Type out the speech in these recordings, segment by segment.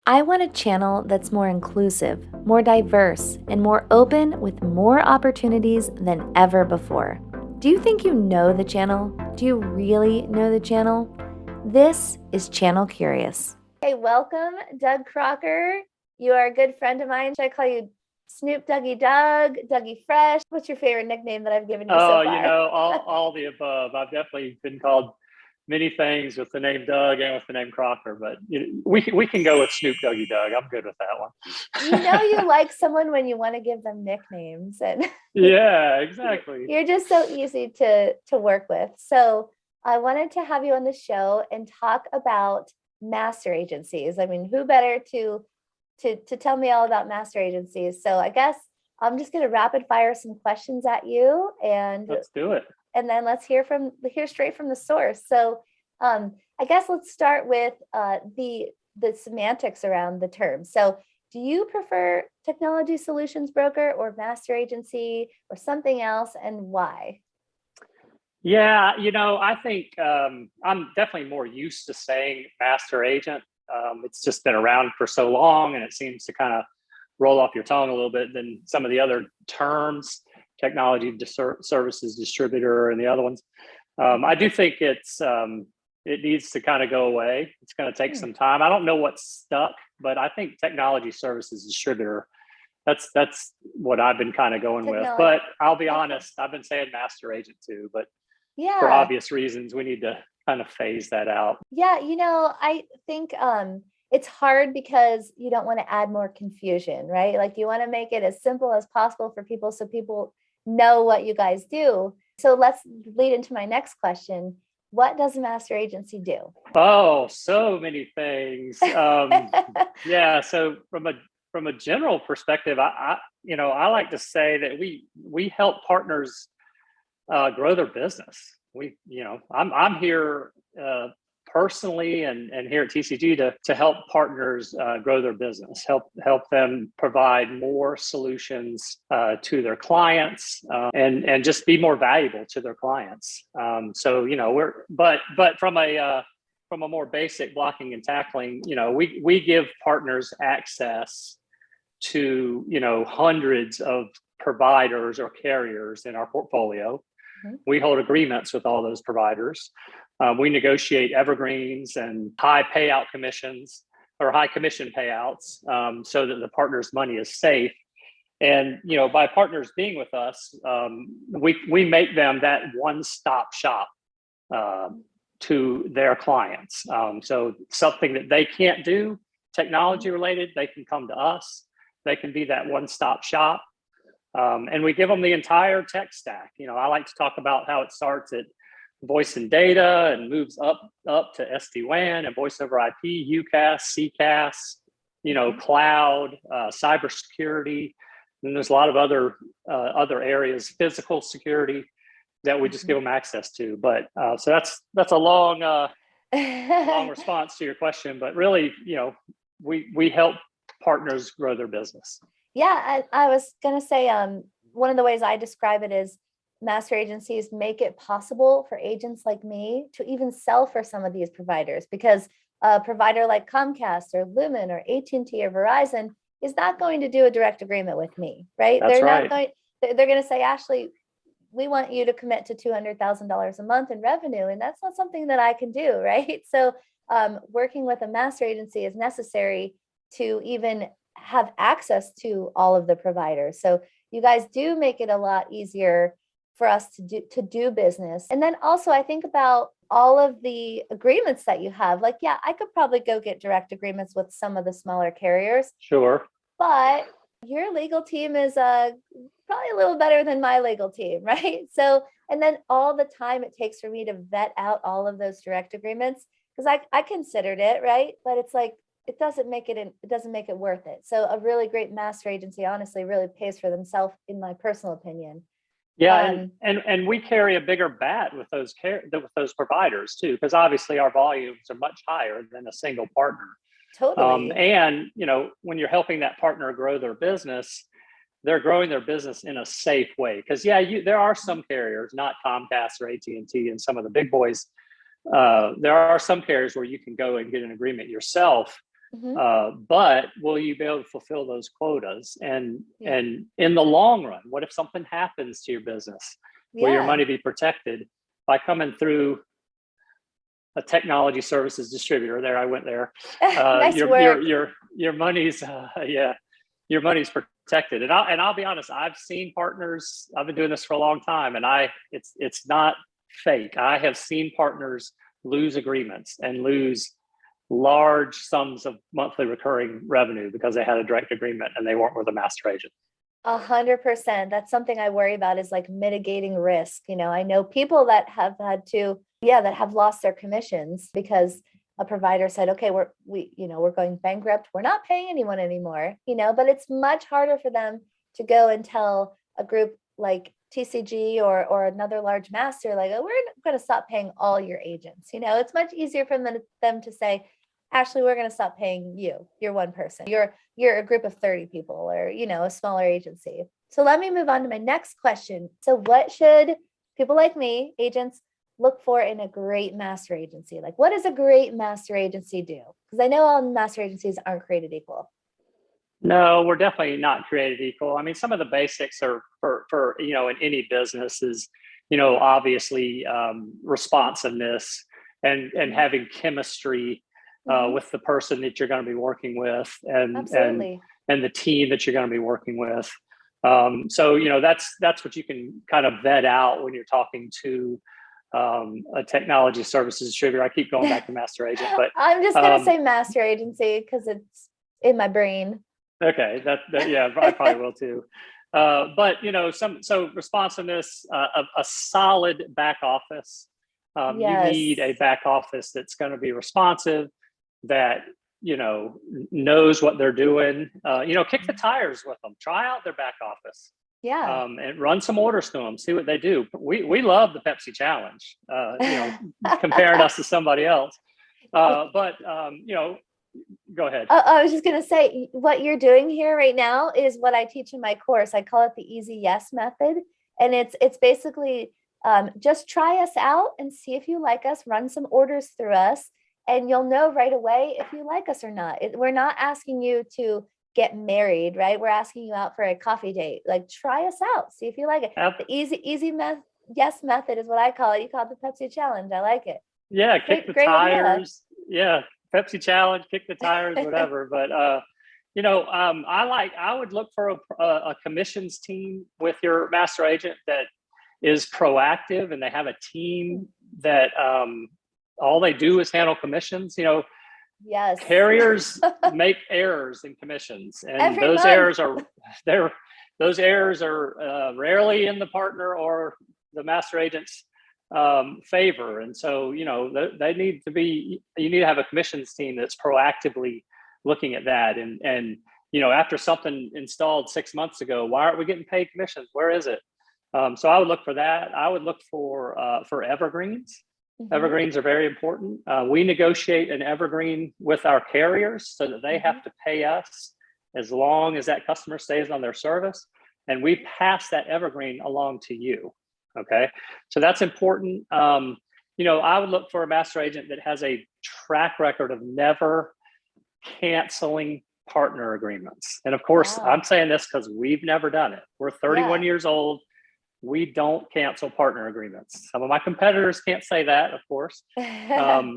I want a channel that's more inclusive, more diverse, and more open with more opportunities than ever before. Do you think you know the channel? Do you really know the channel? This is Channel Curious. Hey, welcome, Doug Crocker. You are a good friend of mine. Should I call you Snoop Dougie Doug, Dougie Fresh? What's your favorite nickname that I've given you so Oh, far? all the above. I've definitely been called many things with the name Doug and with the name Crocker, but we can go with Snoop Dougie Doug. I'm good with that You know one. you like someone when you want to give them nicknames, and Yeah, exactly. you're just so easy to work with. So I wanted to have you on the show and talk about master agencies. I mean, who better to tell me all about master agencies? So I guess I'm just going to rapid fire some questions at you, and Let's do it. then let's hear straight from the source. So I guess let's start with the semantics around the term. So do you prefer technology solutions broker or master agency or something else, and why? Yeah, I think I'm definitely more used to saying master agent. It's just been around for so long, and it seems to kind of roll off your tongue a little bit than some of the other terms, services distributor, and the other ones. I do think it needs to kind of go away. It's going to take Hmm. some time. I don't know what's stuck, but I think technology services distributor. That's what I've been kind of going with. Technology. But I'll be Okay. honest, I've been saying master agent too. But for Yeah. obvious reasons, we need to kind of phase that out. Yeah, I think it's hard because you don't want to add more confusion, right? Like you want to make it as simple as possible for people so people know what you guys do. So let's lead into my next question. What does a master agency do? Oh, so many things. Yeah. So from a general perspective, I like to say that we help partners grow their business. I'm here personally and here at TCG to help partners grow their business, help them provide more solutions to their clients, and just be more valuable to their clients. So we're but from a more basic blocking and tackling, we give partners access to hundreds of providers or carriers in our portfolio. Mhm. We hold agreements with all those providers. We negotiate evergreens and high payout commissions or high commission payouts, so that the partner's money is safe. And by partners being with us, we make them that one-stop shop uh, to their clients. So something that they can't do, technology related, they can come to us. They can be that one-stop shop. And we give them the entire tech stack. I like to talk about how it starts at voice and data and moves up to SD-WAN and voice over IP, UCaaS, CCaaS, Mhm. cloud, cybersecurity. And there's a lot of other areas, physical security, that we just give Mhm. them access to. But so that's a long response to your question. But really, we help partners grow their business. Yeah, I was gonna say, one of the ways I describe it is master agencies make it possible for agents like me to even sell for some of these providers because a provider like Comcast or Lumen or AT&T or Verizon is not going to do a direct agreement with me, right? That's right. They're going to say, Ashley, we want you to commit to $200,000 a month in revenue, and that's not something that I can do, right? So working with a master agency is necessary to even have access to all of the providers. So you guys do make it a lot easier for us to do business. And then also I think about all of the agreements that you have. Like, yeah, I could probably go get direct agreements with some of the smaller carriers, Sure. but your legal team is probably a little better than my legal team, right? So, and then all the time it takes for me to vet out all of those direct agreements, because I considered it, right? But it's like, it doesn't make it worth it. So a really great master agency honestly really pays for themselves, in my personal opinion. Yeah, and Um, and and we carry a bigger bat with those providers too, because obviously our volumes are much higher than a single partner. totally. And when you're helping that partner grow their business, they're growing their business in a safe way. Because there are some carriers, not Comcast or AT and T, and some of the big boys. There are some carriers where you can go and get an agreement yourself, But will you be able to fulfill those quotas? And Yeah. and in the long run, what if something happens to your business? Will your Yeah. money be protected by coming through a technology services distributor? There, I went there. Nice work. Your money's your money's protected. And I'll be honest, I've seen partners. I've been doing this for a long time, and it's not fake. I have seen partners lose agreements and lose large sums of monthly recurring revenue because they had a direct agreement and they weren't with a master agent. 100%. That's something I worry about, is like mitigating risk. I know people that have had to, that have lost their commissions because a provider said, okay, we're going bankrupt. We're not paying anyone anymore, but it's much harder for them to go and tell a group like TCG or another large master, like, oh, we're going to stop paying all your agents. It's much easier for them to say, Ashley, we're going to stop paying you. You're one person. You're a group of 30 people, or, a smaller agency. So let me move on to my next question. So what should people like me, agents, look for in a great master agency? Like, what does a great master agency do? Because I know all master agencies aren't created equal. No, we're definitely not created equal. I mean, some of the basics are for in any business is, obviously responsiveness and having chemistry with the person that you're going to be working with, and the team that you're going to be working with. So that's what you can kind of vet out when you're talking to a technology services distributor. I keep going back to master agent, but I'm just going to say master agency because it's in my brain. Okay, yeah, I probably will too. But so responsiveness, a solid back office. Yes. You need a back office that's going to be responsive, that knows what they're doing. Kick the tires with them. Try out their back office. Yeah. And run some orders to them. See what they do. We love the Pepsi challenge. Comparing us to somebody else. But go ahead. I was just going to say, what you're doing here right now is what I teach in my course. I call it the easy yes method. And it's basically just try us out and see if you like us, run some orders through us, and you'll know right away if you like us or not. We're not asking you to get married, right? We're asking you out for a coffee date. Like, try us out, see if you like it. The easy yes method is what I call it. You call it the Pepsi challenge. I like it. Yeah, kick the tires. Yeah. Pepsi challenge, kick the tires, whatever. But I would look for a commissions team with your master agent that is proactive, and they have a team that all they do is handle commissions. Yes. Carriers make errors in commissions, and those errors are rarely in the partner or the master agent's favor. And so they need to be, you need to have a commissions team that's proactively looking at that, and after something installed 6 months ago, why aren't we getting paid commissions? Where is it? So I would look for that. I would look for evergreens. Evergreens are very important. We negotiate an evergreen with our carriers so that they have to pay us as long as that customer stays on their service, and we pass that evergreen along to you. Okay, so that's important. I would look for a master agent that has a track record of never canceling partner agreements. And of course, I'm saying this because we've never done it. We're 31 years old. We don't cancel partner agreements. Some of my competitors can't say that, of course. But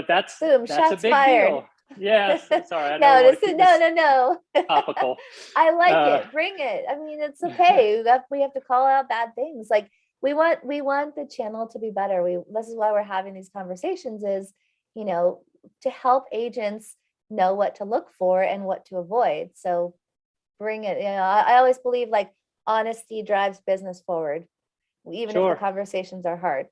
that's a big deal. Yes, sorry. No. Topical. I like it. Bring it. I mean, it's okay. We have to call out bad things. Like, we want the channel to be better. This is why we're having these conversations, is, to help agents know what to look for and what to avoid. So bring it. I always believe, like, honesty drives business forward, even if the conversations are hard.